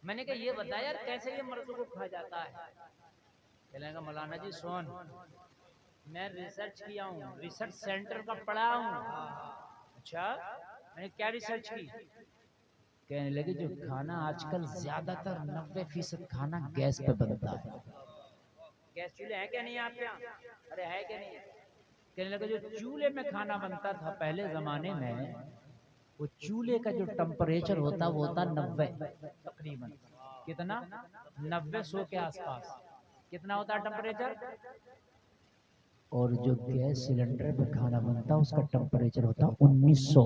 मैंने कहा ये बता यार कैसे ये मर्दों को खा जाता है। कहने लगा मौलाना जी सुन, मैं रिसर्च किया हूँ, रिसर्च सेंटर का पढ़ा हूँ। अच्छा, मैंने क्या रिसर्च की? कहने लगे जो खाना आजकल ज्यादातर 90% खाना गैस पे बनता है। गैस चूल्हे हैं क्या नहीं आपके यहाँ? अरे है क्या नहीं? कहने लगे जो चूल्हे में खाना बनता था पहले जमाने में, वो चूल्हे का जो टेम्परेचर होता वो होता 90 तकरीबन। कितना? 90-100 के आसपास। कितना होता है टेम्परेचर? और जो गैस सिलेंडर पे खाना बनता उसका टेम्परेचर होता 1900।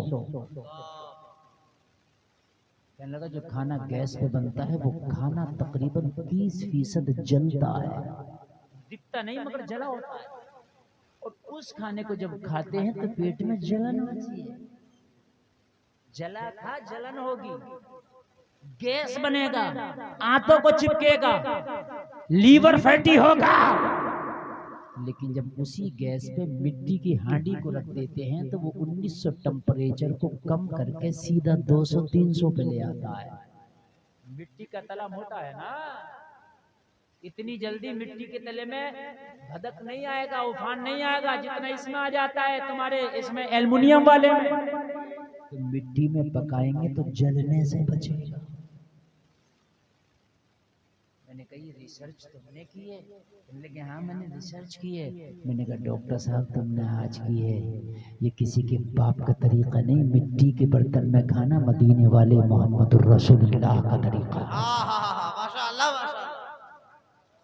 कहने लगा जो खाना गैस पे बनता है वो खाना तकरीबन 30% जलता है, दिखता नहीं मगर जला होता है। और उस खाने को जब खाते हैं तो पेट में जलन होती है। जला था जलन होगी, गैस बनेगा, आंतों को चिपकेगा, लीवर फैटी होगा। लेकिन जब उसी गैस पे मिट्टी की हांडी को रख देते हैं तो वो 1900 टेम्परेचर को कम करके सीधा 200-300 पे ले आता है। मिट्टी का तला मोटा है ना, इतनी जल्दी मिट्टी के तले में भदक नहीं आएगा, उफान नहीं आएगा जितना इसमें आ जाता है तुम्हारे इसमें एल्युमिनियम वाले में। तो मिट्टी में पकाएंगे तो जलने से बचेगा। मैंने कहा ये रिसर्च तुमने की है? लेकिन हाँ मैंने रिसर्च की है। मैंने कहा डॉक्टर साहब तुमने आज की है, ये किसी के बाप का तरीका नहीं, मिट्टी के बर्तन में खाना मदीने वाले मोहम्मद रसूलुल्लाह का तरीका है। माशाअल्लाह माशाअल्लाह,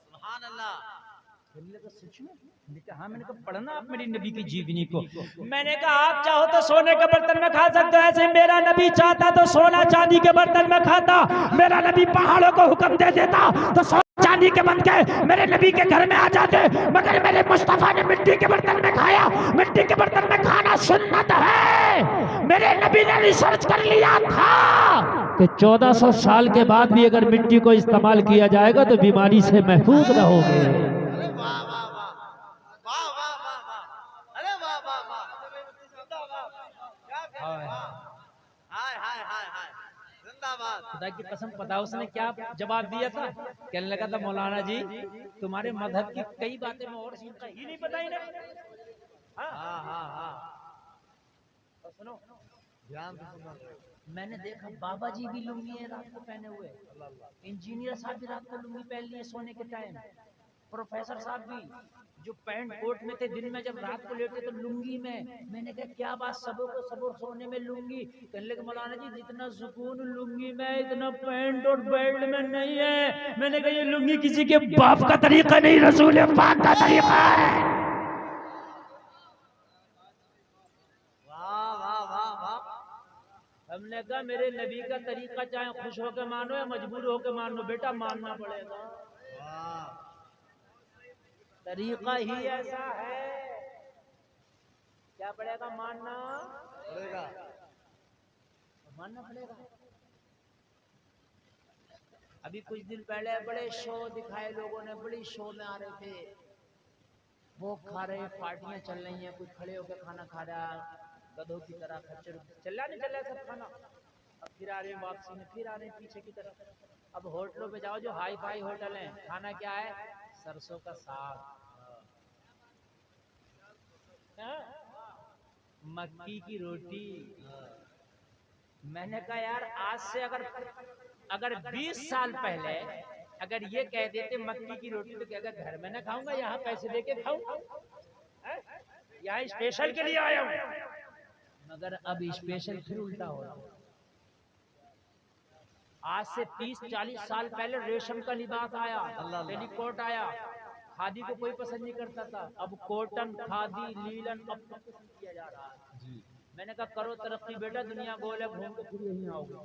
सुभान अल्लाह। सच में? हाँ। मैंने कहा पढ़ना आप मेरी नबी की जीवनी को। मैंने कहा आप चाहो तो सोने के बर्तन में खा सकते हो, ऐसे मेरा नबी चाहता तो सोना चांदी के बर्तन में खाता। मेरा नबी पहाड़ों को हुक्म दे देता तो सोना चांदी के बन के मेरे नबी के घर में आ जाते, मगर मेरे मुस्तफा ने मिट्टी के बर्तन में खाया। मिट्टी के बर्तन में खाना सुन्नत है। मेरे नबी ने रिसर्च कर लिया था कि 1400 साल के बाद भी अगर मिट्टी को इस्तेमाल किया जाएगा तो बीमारी से महफूज रहोगे। अरे वाह वाह वाह वाह वाह वाह वाह, अरे वाह वाह वाह, क्या हाय हाय हाय हाय, जिंदाबाद। खुदा की कसम पता उसने क्या जवाब दिया था? कहने लगा था मौलाना जी तुम्हारे मजहब की कई बातें मैं और सीखा ही नहीं, पता ही नहीं। हाँ हाँ हाँ, तो सुनो ध्यान से सुनो। मैंने देखा बाबा जी भी लुंगी है रात को पहने हुए, इंजीनियर साहब भी रात को लुंगी पहन लिए सोने के टाइम, प्रोफेसर साहब भी जो पैंट कोट में थे दिन में जब रात को लेटे तो लुंगी में। मैंने कहा क्या बात, सबों को सबों सोने में लुंगी। कहने लगे मौलाना जी जितना सुकून लुंगी में इतना पैंट और बेल्ट में नहीं है। मैंने कहा ये लुंगी किसी के बाप का तरीका नहीं, रसूल पाक का तरीका है। वाह वाह वाह वाह, हमने कहा मेरे नबी का तरीका चाहे खुश होकर मानो या मजबूर होकर मानो, बेटा मानना पड़ेगा, तरीका ही ऐसा है। क्या पड़ेगा? मानना पड़ेगा। मानना पड़ेगा। अभी कुछ दिन पहले बड़े शो दिखाए लोगों ने, बड़ी शो में आ रहे थे, वो खा रहे, पार्टियां चल रही हैं, कुछ खड़े होकर खाना खा रहा, गधों की तरह खच्चर चल रहा नहीं चल रहा सब खाना। अब फिर आ रहे हैं वापसी में, फिर आ रहे हैं पीछे की तरफ। अब होटलों पे जाओ जो हाई फाई होटल हैं, खाना क्या है? सरसों का साग, मक्की की रोटी। मैंने कहा यार आज से अगर 20 साल पहले अगर ये कह देते मक्की की रोटी तो क्या घर में ना खाऊंगा, यहाँ पैसे देके खाऊंगा, यहाँ स्पेशल के लिए आया हूँ। मगर अब स्पेशल फिर उल्टा हो रहा है। आज से 30-40 साल पहले रेशम का लिबास आया, टेलीकोट आया, खादी को कोई पसंद नहीं करता था, अब कॉटन, खादी, लीलन अब पसंद किया जा रहा है। मैंने कहा करो तरक्की बेटा, दुनिया गोल है, घूम के फिर यहीं आओगे।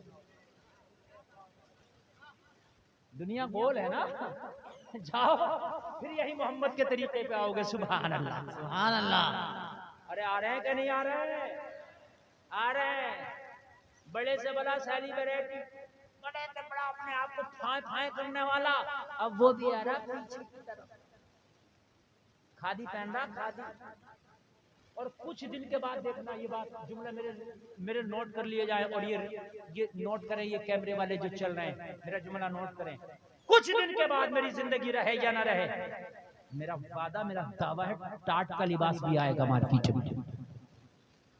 दुनिया गोल है ना, जाओ फिर यही मोहम्मद के तरीके पे आओगे। सुभान अल्लाह सुभान अल्लाह। अरे आ रहे हैं कि नहीं आ रहे हैं? आ रहे हैं। बड़े से बड़ा सेलिब्रिटी, बड़े से बड़ा अपने आप को फाय फाय करने वाला, अब वो भी आ रहा पीछे की तरफ, खादी पहन रहा, खादी। और कुछ दिन के बाद देखना ये बात जुमला मेरे नोट कर लिए जाए, और ये नोट करें, ये कैमरे वाले जो चल रहे हैं, मेरा जुमला नोट करें। कुछ दिन के बाद मेरी जिंदगी रहे या ना रहे, मेरा वादा, मेरा दावा है, टाट का लिबास भी आएगा मार्केट में,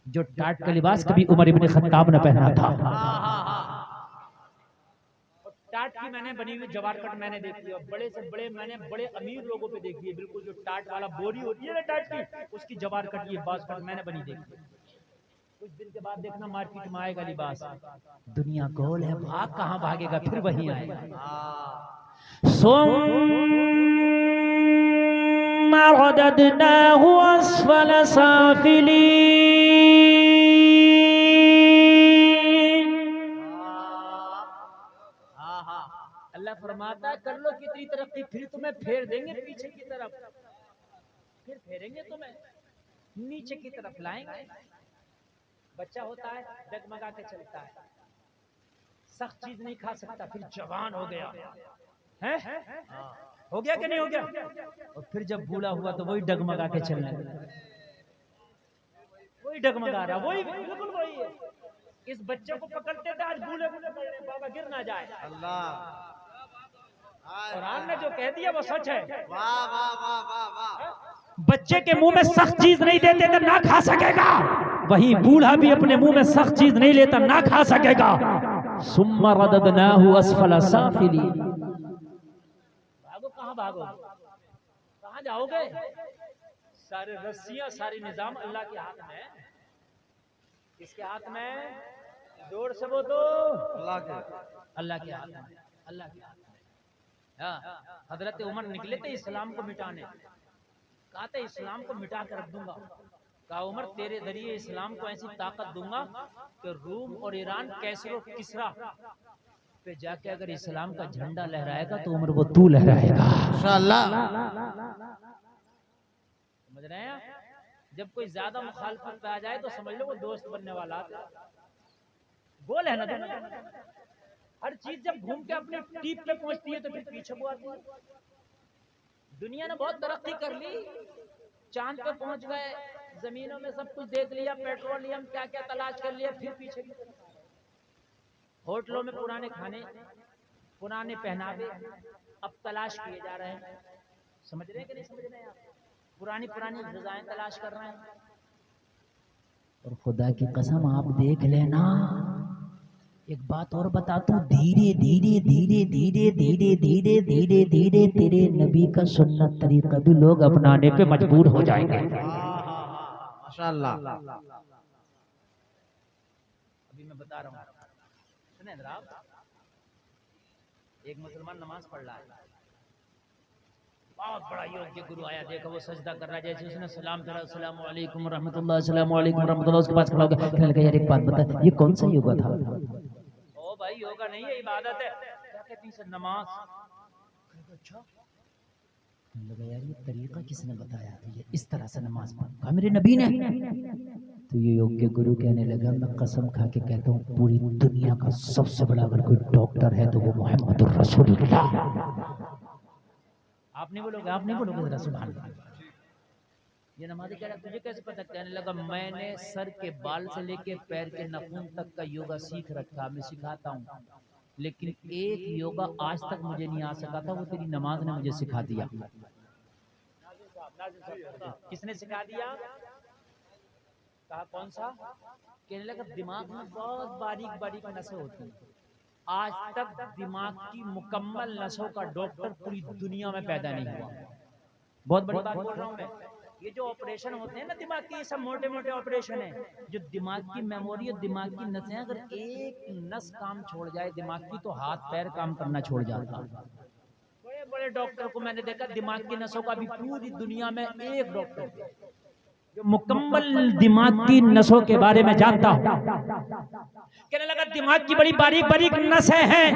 जो टाट का लिबास कभी उमर इब्न खत्ताब ने पहना था। टाट की मैंने बनी हुई जवार कट मैंने देखी, और बड़े से बड़े मैंने बड़े अमीर लोगों पे देखी है, बिल्कुल जो टाट वाला बोरी होती है ना टाट की, उसकी जवार कट, ये बाज कट मैंने बनी देखी। कुछ दिन के बाद देखना मार्केट में आएगा लिबास। दुनिया गोल है, भाग कहाँ भागेगा, फिर वही आएगा। सुम्मा रददनाहु अस्फल साफिलीन। अल्लाह फरमाता है कर लो कितनी तरक्की, फिर तुम्हें फेर देंगे पीछे की तरफ, फिर फेरेंगे तुम्हें नीचे की तरफ लाएंगे। बच्चा होता है डगमगा के चलता है, सख्त चीज नहीं खा सकता, फिर जवान हो गया है, हो गया कि नहीं हो गया, और फिर जब बूढ़ा हुआ तो वही डगमगा के चलने लगा, वही डगमगा रहा, वही बिल्कुल वही है। इस बच्चे को पकड़ते थे आज बूढ़े बूढ़े बाबा गिर ना जाए। अल्लाह कुरान ने जो कह दिया वो सच है। वाह वाह वाह वाह वाह। बच्चे के मुंह में सख्त चीज नहीं देते तो ना खा सकेगा, वही बूढ़ा भी अपने मुंह में सख्त चीज नहीं लेता ना खा सकेगा। सुम्मा रददनाहु अस्फल साफिलीन। भागो कहाँ भागो, कहाँ जाओगे? सारे रस्सियां सारे निजाम अल्लाह के हाथ में, किसके हाथ में? जोर से वो तो अल्लाह के हाथ में, अल्लाह के हाथ में। हजरत उमर निकले थे इस्लाम को मिटाने, कहा था इस्लाम को मिटा कर रख दूंगा। कहा उमर तेरे जरिए इस्लाम को ऐसी ताकत दूंगा कि रूम और ईरान कैसरो किसरा पे जाके अगर इस्लाम का झंडा लहराएगा तो उमर वो तू लहराएगा इंशाअल्लाह। समझ रहे हैं? जब कोई ज्यादा मुखालफत पे आ जाए तो समझ लो वो दोस्त बनने वाला गोल है ना। हर चीज जब घूम के अपने टीप पे पहुंचती है तो फिर पीछे को आती है। दुनिया ने बहुत तरक्की कर ली, चांद पे पहुंच गए, जमीनों में सब कुछ देख लिया, पेट्रोलियम क्या क्या तलाश कर लिया, फिर पीछे की तरफ। होटलों में पुराने खाने, पुराने पहनावे अब तलाश किए जा रहे हैं। समझ रहे हैं कि नहीं समझ रहे हैं आप? पुरानी पुरानी ग़िज़ाएं तलाश कर रहे हैं। और खुदा की कसम आप देख लेना, एक बात और बताता हूँ, धीरे धीरे धीरे धीरे धीरे धीरे धीरे धीरे तेरे नबी का सुन्नत तरीका भी लोग अपनाने पे मजबूर हो जाएंगे। माशाअल्लाह। अभी मैं बता रहा हूँ, सुने जनाब, एक मुसलमान नमाज पढ़ रहा है, बहुत बड़ा योग्य गुरु आया, देखो वो सजदा कर रहा है, जैसे उसने सलाम करा, अस्सलामु अलैकुम रहमतुल्लाह, अस्सलामु अलैकुम रहमतुल्लाह, उसके पास खड़ा हो गया, कहने लगा यार एक बात बता, ये कौन सा योगा था? ओ भाई योगा नहीं है, इबादत है। क्या कहती है? नमाज। अच्छा, लगा यार ये तरीका किसने बताया? तो ये इस तरह से नमाज पढ़, कहा मेरे नबी ने। तो ये योग्य गुरु कहने लगा, मैं कसम खा के कहता हूँ पूरी दुनिया का सबसे बड़ा अगर कोई डॉक्टर है तो वो मोहम्मद रसूलुल्लाह। आप नहीं बोलोगे? आप नहीं बोलोगे? जरा सुभान अल्लाह। ये नमाज़ी कह रहा तुझे कैसे पता? कहने लगा मैंने सर के बाल से लेके पैर के नाखून तक का योगा सीख रखा, मैं सिखाता हूँ, लेकिन एक योगा आज तक मुझे नहीं आ सका था, वो तेरी नमाज ने मुझे सिखा दिया। किसने सिखा दिया? कहा कौन सा? कहने लगा दिमाग में बहुत बारीक बारीक नसें होती हैं, आज तक दिमाग की मुकम्मल नसों का डॉक्टर पूरी दुनिया में पैदा नहीं हुआ। बहुत बड़ी बात बोल रहा हूँ मैं। ये जो ऑपरेशन होते हैं ना दिमाग के, ये सब मोटे मोटे ऑपरेशन है। जो दिमाग की मेमोरी और दिमाग की नसें, अगर एक नस काम छोड़ जाए दिमाग की तो हाथ पैर काम करना छोड़ जाता। बड़े बड़े डॉक्टर को मैंने देखा, दिमाग की नसों का भी पूरी दुनिया में एक डॉक्टर जो मुकम्मल दिमाग की नसों के बारे में जानता हूँ। कहने लगा दिमाग की बड़ी बारीक बारीक नसें हैं,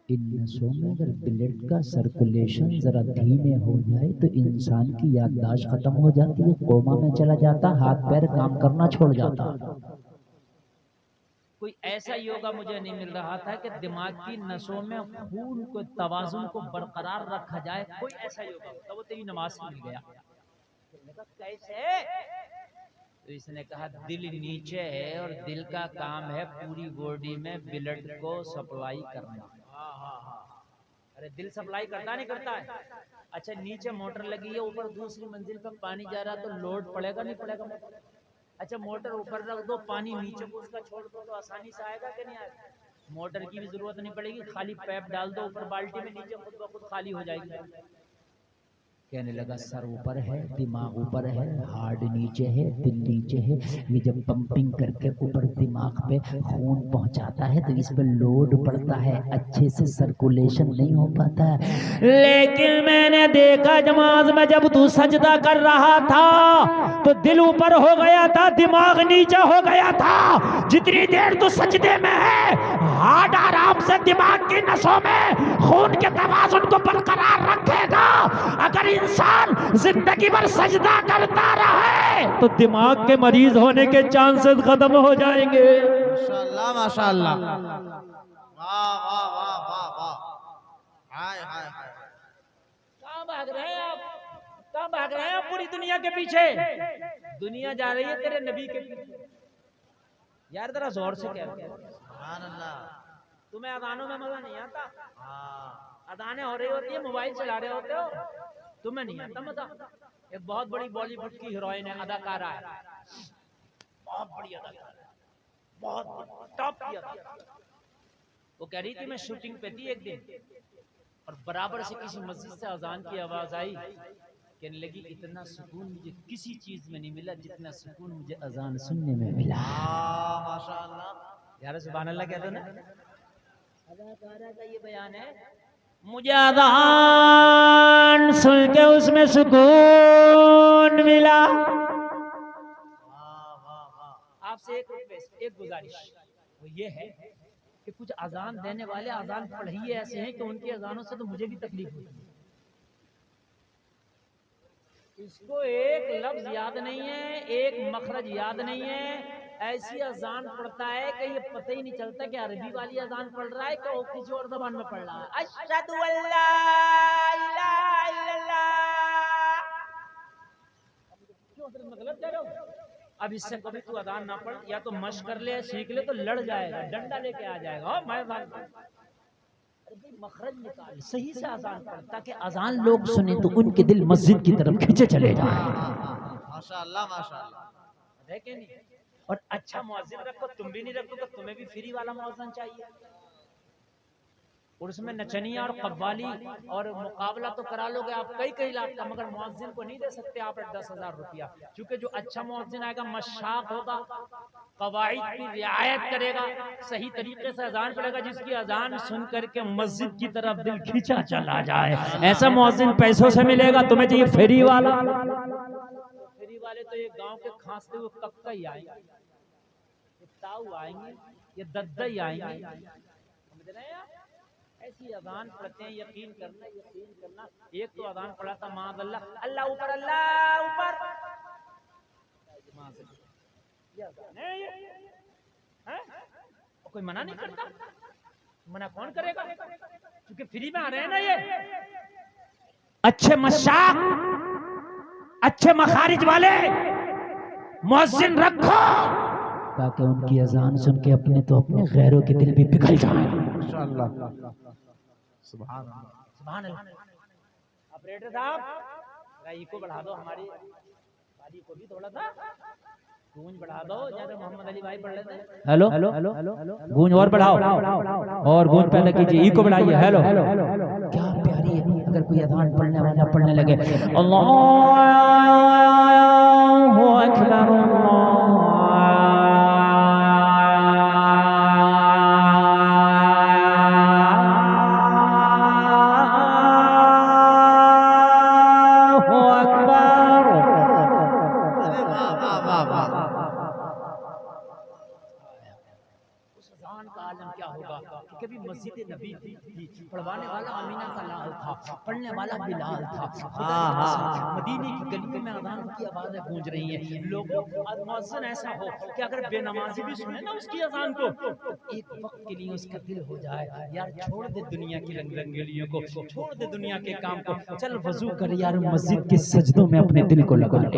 इन नसों में अगर ब्लड का सर्कुलेशन जरा धीमे हो जाए तो इंसान की याददाश्त खत्म हो जाती है, कोमा में चला जाता, हाथ पैर काम करना छोड़ जाता। कोई ऐसा योगा मुझे नहीं मिल रहा था कि दिमाग की नसों में खून को तवाजुन को बरकरार रखा जाए, कोई ऐसा योगा तो वो तेरी नमाज से मिल गया। मैंने कहा कैसे? तो इसने कहा दिल नीचे है और दिल का काम है पूरी बॉडी में ब्लड को सप्लाई करना। अरे दिल सप्लाई करता नहीं करता है? अच्छा नीचे मोटर लगी है, ऊपर दूसरी मंजिल पर पानी जा रहा तो लोड पड़ेगा नहीं पड़ेगा? अच्छा मोटर ऊपर रख दो, पानी नीचे को उसका छोड़ दो तो आसानी से आएगा कि नहीं आएगा? मोटर की भी जरूरत नहीं पड़ेगी, खाली पैप डाल दो ऊपर बाल्टी में, नीचे खुद ब खुद खाली हो जाएगी। कहने लगा सर ऊपर है, दिमाग ऊपर है, हार्ट नीचे है, दिल नीचे है। ये जब पंपिंग करके ऊपर दिमाग पे खून पहुंचाता है तो इस पे लोड पड़ता है, अच्छे से सर्कुलेशन नहीं हो पाता है। लेकिन मैंने देखा नमाज में जब तू सजदा कर रहा था तो दिल ऊपर हो गया था, दिमाग नीचे हो गया था। जितनी देर तू सजदे में है, हार्ट आराम से दिमाग की नसों में खून के तवाज़ुन को बरकरार रखेगा। अगर इंसान जिंदगी भर सजदा करता रहे तो दिमाग के मरीज होने के चांसेस खत्म हो जाएंगे। माशाअल्लाह माशाअल्लाह, वाह वाह वाह वाह वाह, हाय हाय हाय। कहाँ भाग रहे हैं आप? कहाँ भाग रहे हैं आप पूरी दुनिया के पीछे? दुनिया जा रही है तेरे नबी के पीछे। यार जरा जोर से कह। सुभान अल्लाह। तुम्हें अजानों में मजा नहीं आता? हाँ, अजानें हो रही होती है, मोबाइल चला रहे होते हो, तुम्हें नहीं आता मजा। एक बहुत बड़ी बॉलीवुड की हीरोइन है, अदाकारा है, बहुत बड़ी अदाकारा है, बहुत टॉप की अदाकारा। वो कह रही थी मैं शूटिंग पे थी एक दिन और बराबर से किसी मस्जिद से अजान की आवाज आई। कहने लगी इतना सुकून मुझे किसी चीज में नहीं मिला जितना सुकून मुझे अजान सुनने में मिला। माशाअल्लाह यार सुभान अल्लाह कहते ना। अदाकारा का ये बयान है, मुझे अज़ान सुन के उसमें सुकून मिला। आपसे एक गुजारिश वो ये है कि कुछ अजान देने वाले अजान पढ़िए ऐसे हैं कि उनकी अजानों से तो मुझे भी तकलीफ होती है। इसको एक लफ्ज याद नहीं है, एक मखरज याद नहीं है, ऐसी अजान पढ़ता है कि ये पता ही नहीं चलता कि अरबी वाली अजान पढ़ रहा है कि वो किसी और जबान में पढ़ रहा है। अशहदु अल्ला इलाहा इल्लल्लाह। क्यों मतलब कह रहे हो? अब इससे कभी तू अजान ना पढ़, या तो मश्क कर ले, सीख ले, तो लड़ जाएगा, डंडा लेके आ जाएगा। मैं मखरज निकाल, सही से अजान पढ़ ताकि अजान लोग सुने तो उनके दिल मस्जिद की तरफ खींचे चले जाए। माशाअल्लाह माशाअल्लाह है कि नहीं? और अच्छा मुअज्जिन रखो, तुम भी नहीं रखो तो तुम्हें भी फ्री वाला मुअज्जिन चाहिए। और उसमें नचनिया और कव्वाली और मुकाबला तो करा लोगे आप कई कई लाख का, मगर मुअज्जिन को नहीं दे सकते आप 10,000 रुपया। क्योंकि जो अच्छा मुअज्जिन आएगा मशाक होगा, कवाइद की रियायत करेगा, सही तरीके से अजान पढ़ेगा, जिसकी अजान सुन करके मस्जिद की तरफ दिल खींचा चला जाए, ऐसा मुअज्जिन पैसों से मिलेगा। तुम्हें चाहिए फ्री वाला? फ्री वाले तो ये गांव के खांसते हुए कक्का ही आएंगे, ये ताऊ आएंगे, ये दद्दा ही आएंगे। समझ रहे हैं? ऐसी अजान पढ़ते हैं, यकीन करना यकीन करना। एक तो अजान पढ़ा था माज़अल्लाह, अल्लाह ऊपर अल्लाह ऊपर, कोई मना नहीं करता, मना कौन करेगा? क्योंकि फ्री में आ रहे हैं ना ये। अच्छे मशाक, अच्छे मखारिज वाले मुअज्जिन रखो ताकि उनकी अजान सुन के अपने तो अपने गैरों के दिल भी पिघल जाए। माशाअल्लाह सुभान अल्लाह। ऑपरेटर साहब गाई को बढ़ा दो, हमारी गाड़ी को भी थोड़ा सा गूंज बढ़ा दो। जैसे मोहम्मद अली भाई पढ़ लेते हैं। हेलो हेलो हेलो, गूंज और बढ़ाओ, और गूंज पहले कीजिए, ई को बढ़ाइए। हेलो क्या प्यारी है। अगर कोई अजान पढ़ने वाला पढ़ने लगे अल्लाहु अकबर होगा कि कभी मस्जिद नबी थी, पढ़वाने वाला अमीना का लाल था, पढ़ने वाला बिलाल था। खुदा की कसम, मदीने की गलियों में अज़ान की आवाज़ें गूंज रही हैं। लोगों, मुअज्जिन ऐसा हो कि अगर बेनमाजी भी सुने ना उसकी अज़ान को, तो एक वक्त के लिए उसका दिल हो जाए, यार छोड़ दे दुनिया की रंग रंगलियों को, छोड़ दे दुनिया के काम को, चल वजू कर यार मस्जिद के सजदों में अपने दिल को लगा ले।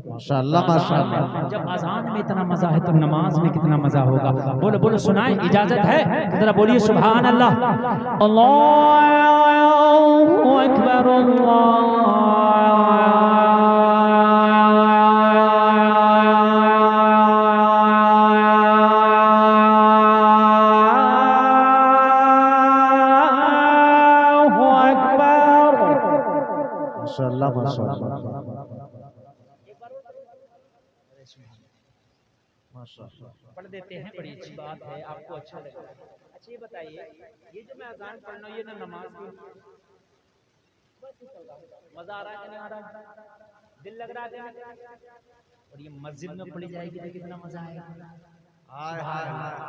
माशाअल्लाह माशाअल्लाह। जब अजान में इतना मजा है तो नमाज में कितना मजा होगा। बोलो बोलो, सुनाए, इजाजत है? जरा बोलिए सुभान अल्लाह। अल्लाहु अकबर, माशाअल्लाह माशाअल्लाह माशाअल्लाह। पढ़ देते हैं, बड़ी अच्छी बात है, आपको अच्छा लगा। अच्छा ये बताइए, ये जो मैं अजान पढ़ना हूँ, ये ना नमाज की मजा आ रहा है कि नहीं आ रहा है? दिल लग रहा है? और ये मस्जिद में पढ़ी जाएगी तो कितना मजा आएगा। हाय हाय हाय।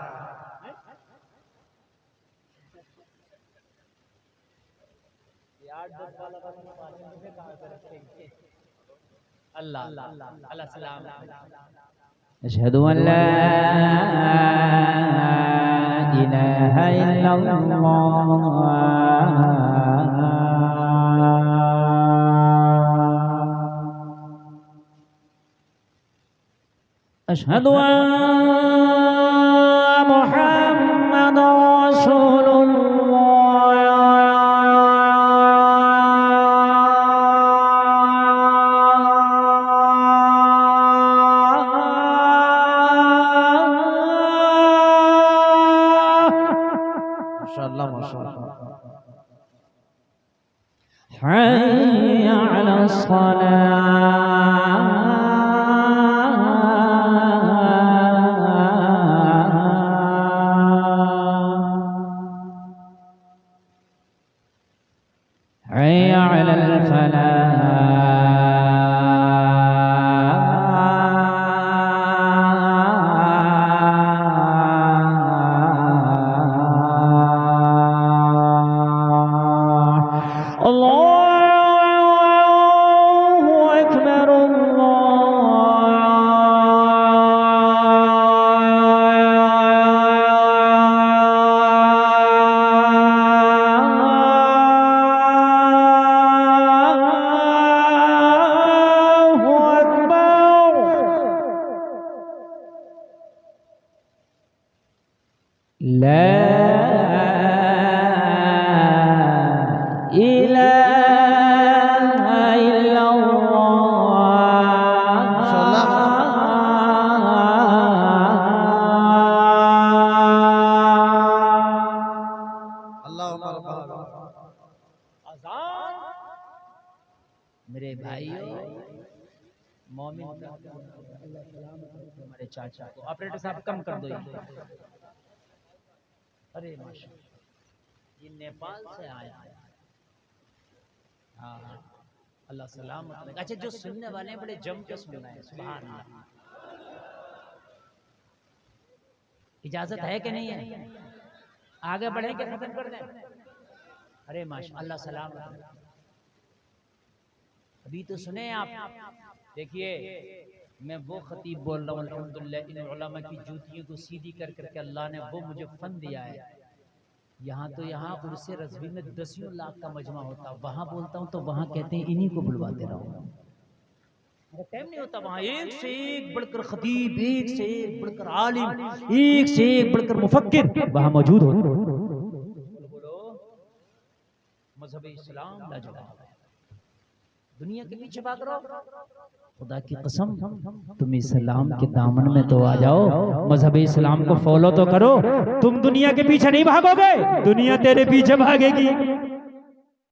अल्लाह अल्लाह सलाम। अशहदु अन ला इलाहा इल्लल्लाह, अशहदु अन्न मुहम्मदुर माशाअल्लाह माशाअल्लाह। हय्या अला सलाह, हय्या अलल फलाह, ला इलाहा इल्लल्लाह। अज़ान मेरे भाइयों, मोमिन हमारे चाचा को, ऑपरेटर साहब कम कर दो ये। अरे माशाअल्लाह, ये नेपाल से आया है। हाँ अल्लाह सलामत रखे। अच्छा जो सुनने वाले हैं बड़े जम के सुनना है। सुभान अल्लाह। इजाजत है कि नहीं है? आगे बढ़े कि खत्म कर दें? अरे माशाअल्लाह सलामत रखे। अभी तो सुने आप। देखिए मैं वो खतीब बोल रहा हूँ, अल्हम्दुलिल्लाह इन उलमा की जूतियों को सीधी कर करके अल्लाह ने वो मुझे फन दिया है। यहाँ तो यहाँ उर्से रज़वी में 10 लाख का मजमा होता, वहाँ बोलता हूँ तो वहाँ कहते हैं इन्हीं को बुलवाते रहो। टाइम नहीं होता वहाँ, एक से एक बढ़कर खतीब, एक से एक बढ़कर आलिम, एक से एक बढ़कर मुफक्किर वहाँ मौजूद हो। मज़हब इस्लाम लाजवाब है, दुनिया के पीछे भाग रहे हो। खुदा की कसम तुम इस्लाम के दामन में तो आ जाओ, मजहब इस्लाम को फॉलो तो करो। तुम दुनिया के पीछे नहीं भागोगे, दुनिया तेरे पीछे भागेगी।